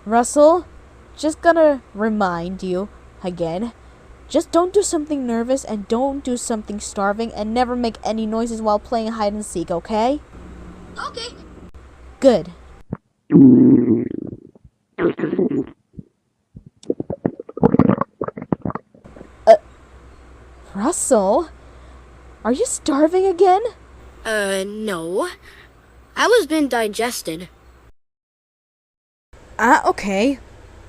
Russell, just gonna remind you again. Just don't do something nervous and don't do something starving and never make any noises while playing hide and seek, okay? Okay. Good. Russell, are you starving again? No. I was being digested. Okay.